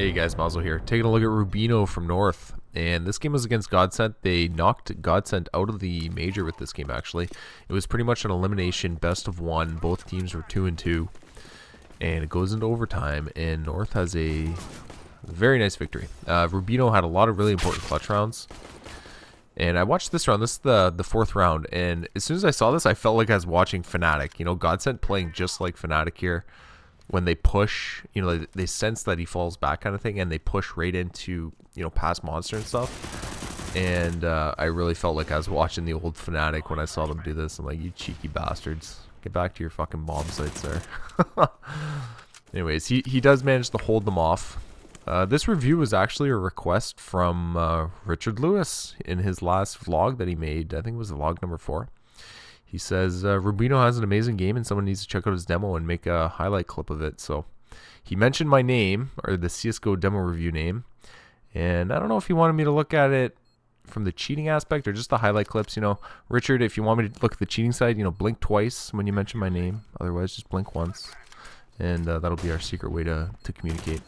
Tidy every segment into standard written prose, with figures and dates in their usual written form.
Hey guys, Mazo here. Taking a look at Rubino from North. And this game was against Godsent. They knocked Godsent out of the major with this game, actually. It was pretty much an elimination, best of one. Both teams were 2-2. And it goes into overtime, and North has a very nice victory. Rubino had a lot of really important clutch rounds. And I watched this round. This is the fourth round. And as soon as I saw this, I felt like I was watching Fnatic. You know, Godsent playing just like Fnatic here. When they push, you know, they sense that he falls back kind of thing, and they push right into, you know, past monster and stuff. And I really felt like I was watching the old Fnatic when I saw them do this. I'm like, you cheeky bastards. Get back to your fucking bomb sites there. Anyways, he does manage to hold them off. This review was actually a request from Richard Lewis in his last vlog that he made. I think it was vlog number 4. He says, Rubino has an amazing game and someone needs to check out his demo and make a highlight clip of it. So he mentioned my name, or the CSGO demo review name. And I don't know if he wanted me to look at it from the cheating aspect or just the highlight clips. You know, Richard, if you want me to look at the cheating side, you know, blink twice when you mention my name. Otherwise, just blink once. And that'll be our secret way to communicate.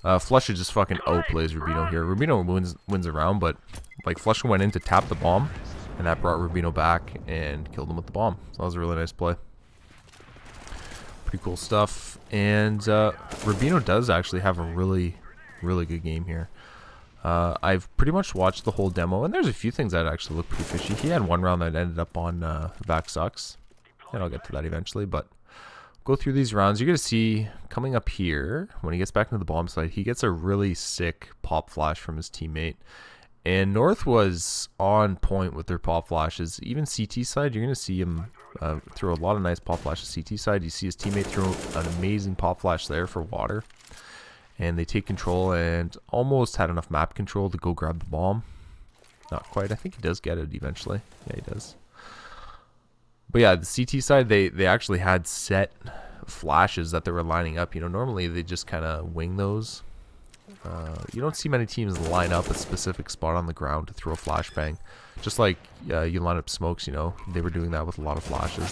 Flusha just fucking outplays Rubino here. Rubino wins a round, but like Flusha went in to tap the bomb. And that brought Rubino back and killed him with the bomb. So that was a really nice play. Pretty cool stuff. And Rubino does actually have a really good game here. I've pretty much watched the whole demo, and there's a few things that actually look pretty fishy. He had one round that ended up on back sucks. And I'll get to that eventually, but go through these rounds. You're going to see coming up here, when he gets back into the bomb site, he gets a really sick pop flash from his teammate. And North was on point with their pop flashes. Even CT side, you're going to see him throw a lot of nice pop flashes. CT side, you see his teammate throw an amazing pop flash there for water. And they take control and almost had enough map control to go grab the bomb. Not quite. I think he does get it eventually. Yeah, he does. But yeah, the CT side, they actually had set flashes that they were lining up. You know, normally they just kind of wing those. You don't see many teams line up a specific spot on the ground to throw a flashbang. Just like you line up smokes, you know. They were doing that with a lot of flashes.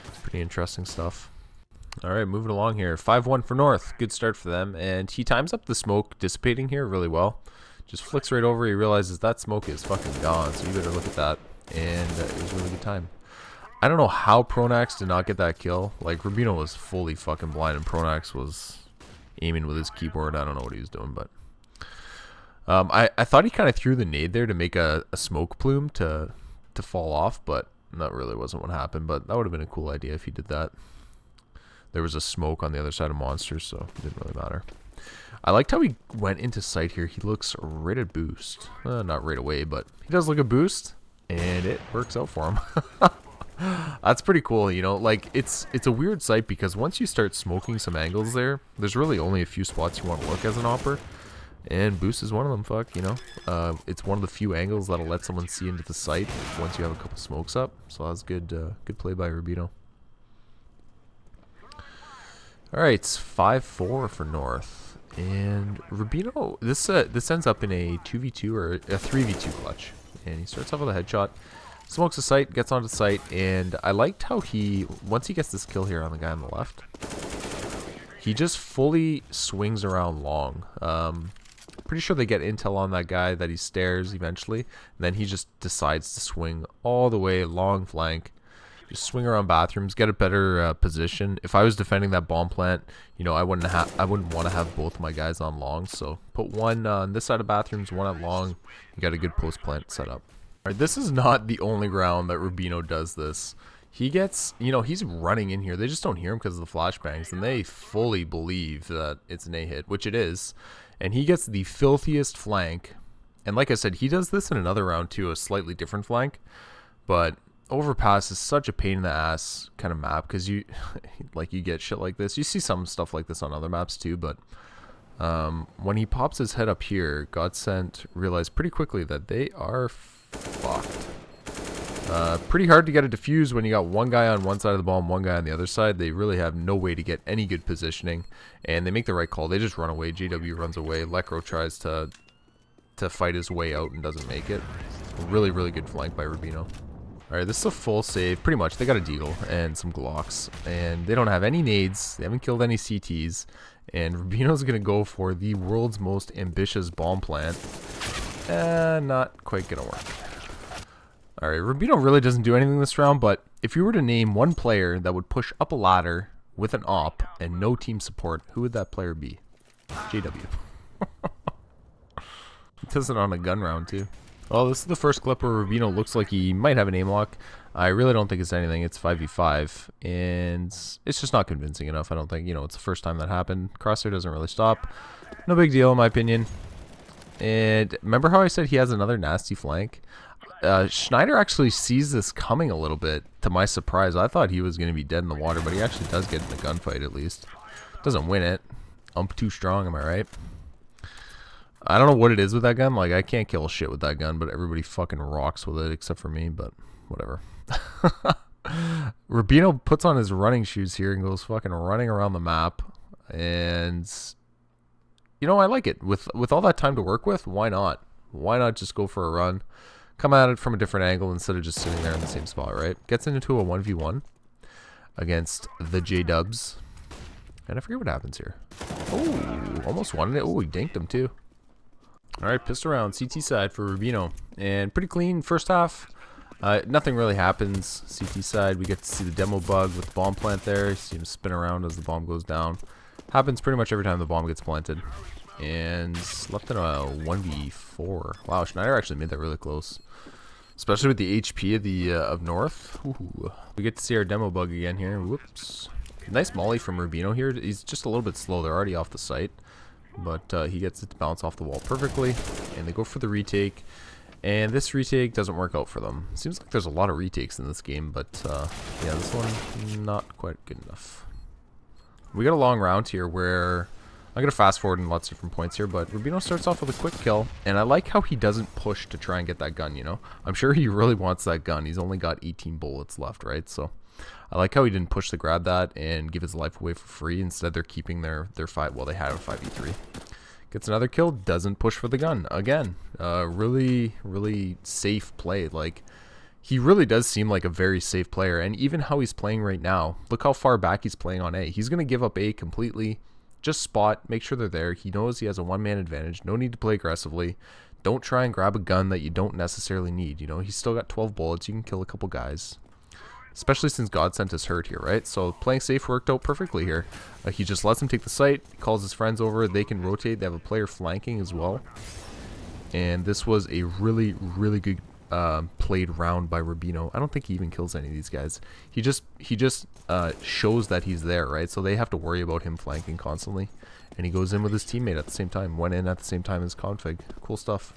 It's pretty interesting stuff. Alright, moving along here. 5-1 for North. Good start for them. And he times up the smoke dissipating here really well. Just flicks right over. He realizes that smoke is fucking gone. So you better look at that. And it was a really good time. I don't know how Pronax did not get that kill. Like, Rubino was fully fucking blind and Pronax was aiming with his keyboard. I don't know what he was doing, but I thought he kind of threw the nade there to make a smoke plume to fall off, but that really wasn't what happened. But that would have been a cool idea if he did that. There was a smoke on the other side of monsters, so it didn't really matter. I liked how he went into sight here. He looks right at boost. Not right away, but he does look at boost, and it works out for him. That's pretty cool, you know, like it's a weird sight because once you start smoking some angles there's really only a few spots you want to look as an opper, and boost is one of them. Fuck, you know, it's one of the few angles that'll let someone see into the sight once you have a couple smokes up. So that was good play by Rubino. All right, it's 5-4 for North, and Rubino this ends up in a 2v2 or a 3v2 clutch, and he starts off with a headshot. Smokes the site, gets onto the site, and I liked how once he gets this kill here on the guy on the left, he just fully swings around long. Pretty sure they get intel on that guy that he stares eventually, and then he just decides to swing all the way long flank, just swing around bathrooms, get a better position. If I was defending that bomb plant, you know, I wouldn't want to have both my guys on long, so put one on this side of bathrooms, one at long. You got a good post plant set up. Alright, this is not the only round that Rubino does this. He gets, you know, he's running in here. They just don't hear him because of the flashbangs, and they fully believe that it's an A-hit, which it is. And he gets the filthiest flank. And like I said, he does this in another round too, a slightly different flank. But Overpass is such a pain in the ass kind of map because you get shit like this. You see some stuff like this on other maps too, but when he pops his head up here, Godsent realized pretty quickly that they are fucked. Pretty hard to get a defuse when you got one guy on one side of the bomb, one guy on the other side. They really have no way to get any good positioning, and they make the right call. They just run away. JW runs away. Lekro tries to fight his way out and doesn't make it. Really good flank by Rubino. Alright, this is a full save. Pretty much. They got a deagle and some Glocks, and they don't have any nades. They haven't killed any CTs, And Rubino's going to go for the world's most ambitious bomb plant. Not quite going to work. Alright, Rubino really doesn't do anything this round, but if you were to name one player that would push up a ladder with an AWP and no team support, who would that player be? JW. He does it on a gun round too. Well, this is the first clip where Rubino looks like he might have an aim lock. I really don't think it's anything. It's 5v5, and it's just not convincing enough, I don't think. You know, it's the first time that happened. Crosshair doesn't really stop. No big deal, in my opinion. And remember how I said he has another nasty flank? Schneider actually sees this coming a little bit, to my surprise. I thought he was going to be dead in the water, but he actually does get in the gunfight at least. Doesn't win it. Too strong, am I right? I don't know what it is with that gun. Like, I can't kill shit with that gun, but everybody fucking rocks with it except for me, but whatever. Rubino puts on his running shoes here and goes fucking running around the map. And, you know, I like it. With all that time to work with, why not? Why not just go for a run? Come at it from a different angle instead of just sitting there in the same spot, right? Gets into a 1v1 against the J-Dubs. And I forget what happens here. Oh, almost won it. Oh, he dinked him too. Alright, pistol round, CT side for Rubino. And pretty clean first half. Nothing really happens. CT side, we get to see the demo bug with the bomb plant there. You see him spin around as the bomb goes down. Happens pretty much every time the bomb gets planted. And left in a 1v4. Wow, Schneider actually made that really close. Especially with the HP of the of North. Ooh. We get to see our demo bug again here. Whoops. Nice molly from Rubino here. He's just a little bit slow. They're already off the site. But he gets it to bounce off the wall perfectly. And they go for the retake. And this retake doesn't work out for them. Seems like there's a lot of retakes in this game. But yeah, this one not quite good enough. We got a long round here where... I'm going to fast forward in lots of different points here, but Rubino starts off with a quick kill, and I like how he doesn't push to try and get that gun, you know? I'm sure he really wants that gun. He's only got 18 bullets left, right? So I like how he didn't push to grab that and give his life away for free. Instead, they're keeping their fight. Well, they had a 5v3. Gets another kill, doesn't push for the gun. Again, really, really safe play. Like, he really does seem like a very safe player, and even how he's playing right now, look how far back he's playing on A. He's going to give up A completely. Just spot, make sure they're there. He knows he has a one-man advantage. No need to play aggressively. Don't try and grab a gun that you don't necessarily need. You know, he's still got 12 bullets. You can kill a couple guys. Especially since Godsent is hurt here, right? So playing safe worked out perfectly here. He just lets him take the site, calls his friends over. They can rotate. They have a player flanking as well. And this was a really, really good played round by Rubino. I don't think he even kills any of these guys. He just shows that he's there, right? So they have to worry about him flanking constantly. And he goes in with his teammate at the same time. Went in at the same time as config. Cool stuff.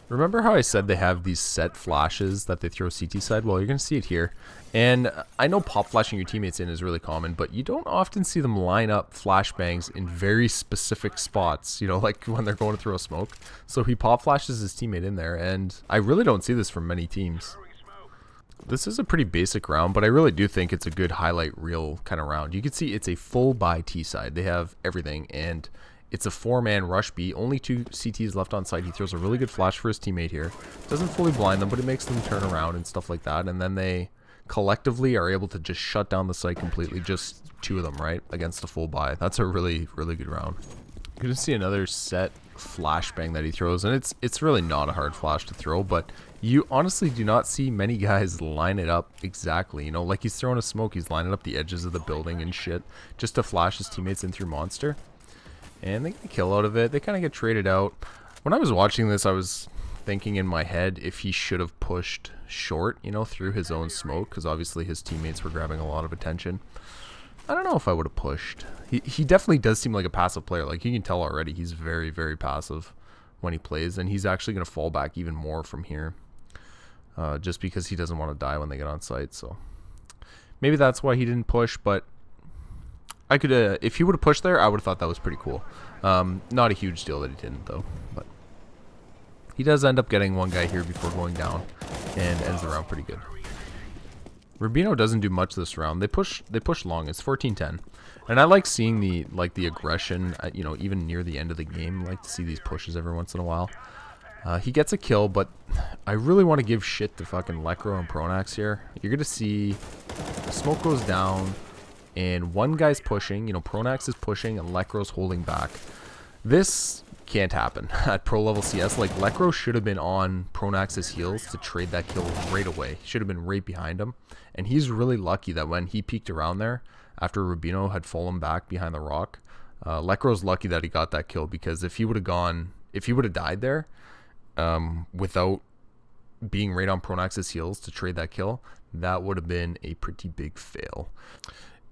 Remember how I said they have these set flashes that they throw CT side? Well, you're going to see it here. And I know pop flashing your teammates in is really common, but you don't often see them line up flashbangs in very specific spots, you know, like when they're going to throw a smoke. So he pop flashes his teammate in there, and I really don't see this from many teams. This is a pretty basic round, but I really do think it's a good highlight reel kind of round. You can see it's a full buy T side. They have everything, and it's a 4-man rush B. Only 2 CTs left on site. He throws a really good flash for his teammate here. Doesn't fully blind them, but it makes them turn around and stuff like that. And then they collectively are able to just shut down the site completely. Just 2 of them, right? Against a full buy. That's a really, really good round. You're going to see another set flashbang that he throws. And it's really not a hard flash to throw, but you honestly do not see many guys line it up exactly. You know, like he's throwing a smoke. He's lining up the edges of the building and shit just to flash his teammates in through Monster. And they get a kill out of it. They kind of get traded out. When I was watching this, I was thinking in my head if he should have pushed short, you know, through his own smoke, because obviously his teammates were grabbing a lot of attention. I don't know if I would have pushed. He definitely does seem like a passive player. Like, you can tell already he's very, very passive when he plays, and he's actually going to fall back even more from here, just because he doesn't want to die when they get on site. So maybe that's why he didn't push, but I could, if he would have pushed there, I would have thought that was pretty cool. Not a huge deal that he didn't, though. But he does end up getting one guy here before going down, and ends the round pretty good. Rubino doesn't do much this round. They push long. It's 14-10, and I like seeing the aggression. You know, even near the end of the game, I like to see these pushes every once in a while. He gets a kill, but I really want to give shit to fucking Lecro and Pronax here. You're gonna see the smoke goes down. and one guy's pushing, you know, Pronax is pushing and Lekro's holding back. This can't happen at pro level CS. Like, Lekro should have been on Pronax's heels to trade that kill right away. Should have been right behind him. And he's really lucky that when he peeked around there after Rubino had fallen back behind the rock, Lekro's lucky that he got that kill, because if he would have died there without being right on Pronax's heels to trade that kill, that would have been a pretty big fail.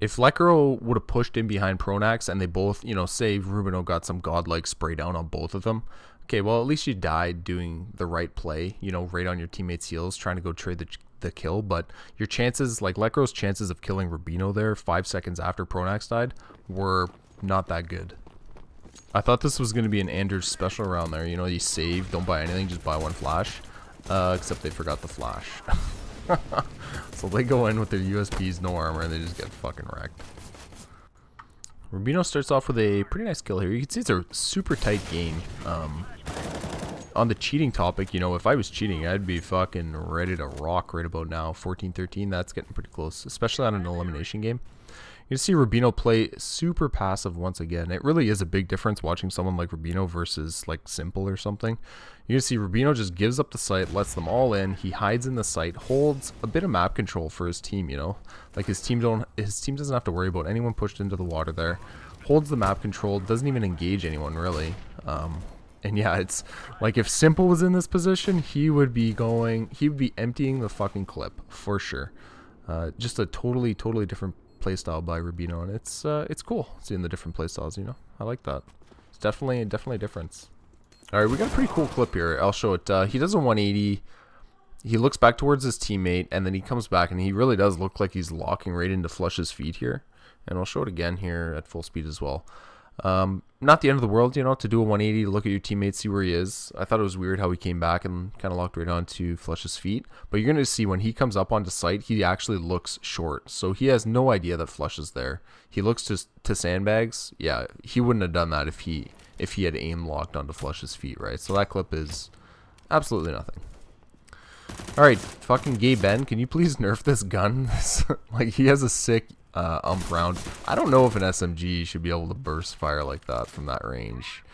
If Lekro would have pushed in behind Pronax and they both, you know, say Rubino got some godlike spray down on both of them, okay, well, at least you died doing the right play, you know, right on your teammate's heels, trying to go trade the kill. But your chances, like Lekro's chances of killing Rubino there 5 seconds after Pronax died, were not that good. I thought this was going to be an Anders special around there. You know, you save, don't buy anything, just buy one flash. Except they forgot the flash. So they go in with their USPs, no armor, and they just get fucking wrecked. Rubino starts off with a pretty nice kill here. You can see it's a super tight game. On the cheating topic, you know, if I was cheating, I'd be fucking ready to rock right about now. 14-13, that's getting pretty close, especially on an elimination game. You can see Rubino play super passive once again. It really is a big difference watching someone like Rubino versus like Simple or something. You can see Rubino just gives up the site, lets them all in. He hides in the site, holds a bit of map control for his team, you know. Like his team doesn't have to worry about anyone pushed into the water there. Holds the map control, doesn't even engage anyone really. And yeah, it's like if Simple was in this position, he would be emptying the fucking clip for sure. Just a totally different playstyle by Rubino, and it's cool seeing the different playstyles, you know. I like that. It's definitely a difference. Alright, we got a pretty cool clip here. I'll show it. He does a 180. He looks back towards his teammate, and then he comes back, and he really does look like he's locking right into Flush's feet here. And I'll show it again here at full speed as well. Not the end of the world, you know, to do a 180, look at your teammate, see where he is. I thought it was weird how he came back and kind of locked right onto Flush's feet. But you're going to see when he comes up onto site, he actually looks short. So he has no idea that Flush is there. He looks to sandbags. Yeah, he wouldn't have done that if he had aim locked onto Flush's feet, right? So that clip is absolutely nothing. Alright, fucking Gay Ben, can you please nerf this gun? Like, he has a sick ump round. I don't know if an SMG should be able to burst fire like that from that range.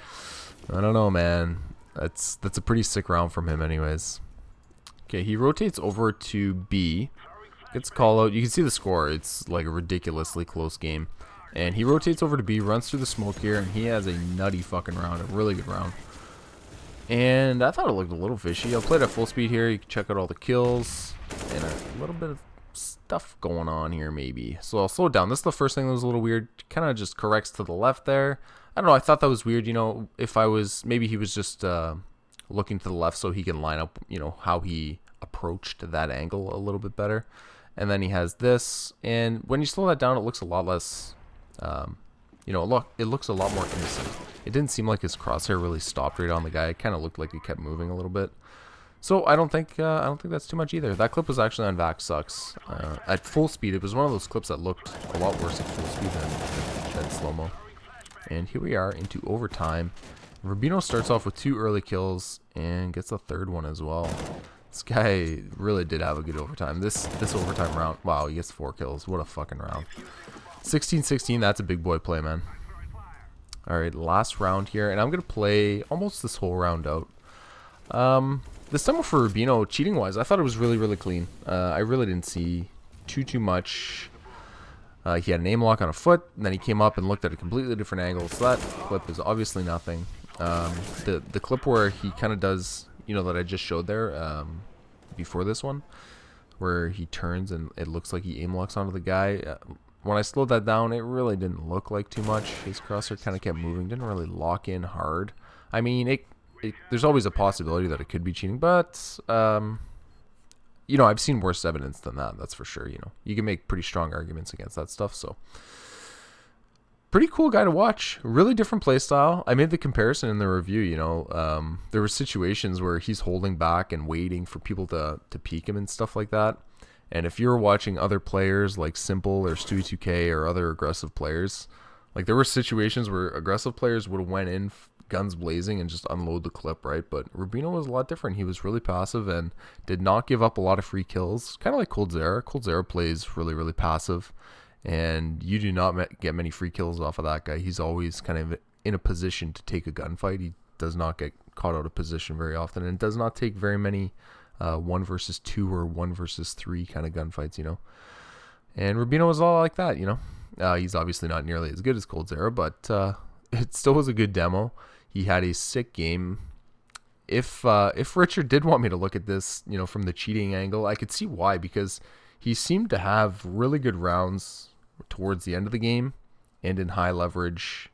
I don't know, man. That's a pretty sick round from him anyways. Okay, he rotates over to B. Gets a call out. You can see the score. It's like a ridiculously close game. And he rotates over to B, runs through the smoke here, and he has a nutty fucking round. A really good round. And I thought it looked a little fishy. I'll play it at full speed here. You can check out all the kills. And a little bit of stuff going on here maybe. So I'll slow it down. This is the first thing that was a little weird. Kind of just corrects to the left there. I don't know. I thought that was weird. You know, if I was, maybe he was just looking to the left so he can line up, you know, how he approached that angle a little bit better. And then he has this. And when you slow that down, it looks a lot less, you know, it looks a lot more innocent. It didn't seem like his crosshair really stopped right on the guy. It kind of looked like he kept moving a little bit. So I don't think that's too much either. That clip was actually on Vax Sucks. At full speed, it was one of those clips that looked a lot worse at full speed than slow-mo. And here we are into overtime. Rubino starts off with 2 early kills and gets a 3rd one as well. This guy really did have a good overtime. This overtime round, wow, he gets 4 kills. What a fucking round. 16-16, that's a big boy play, man. Alright, last round here, and I'm going to play almost this whole round out. This time for Rubino, cheating-wise, I thought it was really clean. I really didn't see too much. He had an aim lock on a foot, and then he came up and looked at a completely different angle, so that clip is obviously nothing. The clip where he kind of does, you know, that I just showed there before this one, where he turns and it looks like he aim locks onto the guy. When I slowed that down, it really didn't look like too much. His crosshair kind of kept moving, didn't really lock in hard. I mean, there's always a possibility that it could be cheating, but you know, I've seen worse evidence than that, that's for sure. You know, you can make pretty strong arguments against that stuff. So pretty cool guy to watch. Really different play style. I made the comparison in the review. You know, there were situations where he's holding back and waiting for people to peek him and stuff like that. And if you're watching other players like Simple or Stewie2K or other aggressive players, like there were situations where aggressive players would have went in guns blazing and just unload the clip, right? But Rubino was a lot different. He was really passive and did not give up a lot of free kills. Kind of like coldzera. coldzera plays really passive and you do not get many free kills off of that guy. He's always kind of in a position to take a gunfight. He does not get caught out of position very often, and does not take very many 1 versus 2 or 1 versus 3 kind of gunfights, you know. And RUBINO was all like that, you know. He's obviously not nearly as good as CSGODR, but it still was a good demo. He had a sick game. If Richard did want me to look at this, you know, from the cheating angle, I could see why, because he seemed to have really good rounds towards the end of the game and in high leverage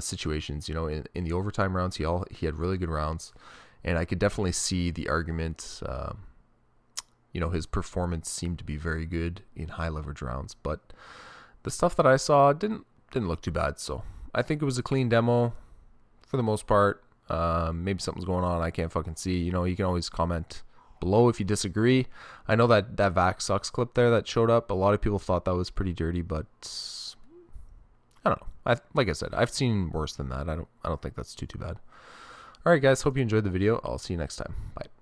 situations. You know, in the overtime rounds, he had really good rounds, and I could definitely see the argument. You know, his performance seemed to be very good in high leverage rounds, but the stuff that I saw didn't look too bad. So I think it was a clean demo for the most part. Maybe something's going on I can't fucking see. You know, you can always comment below if you disagree. I know that Vac sucks clip there that showed up, a lot of people thought that was pretty dirty, but I don't know. Like I said, I've seen worse than that. I don't think that's too bad. All right, guys, hope you enjoyed the video. I'll see you next time. Bye.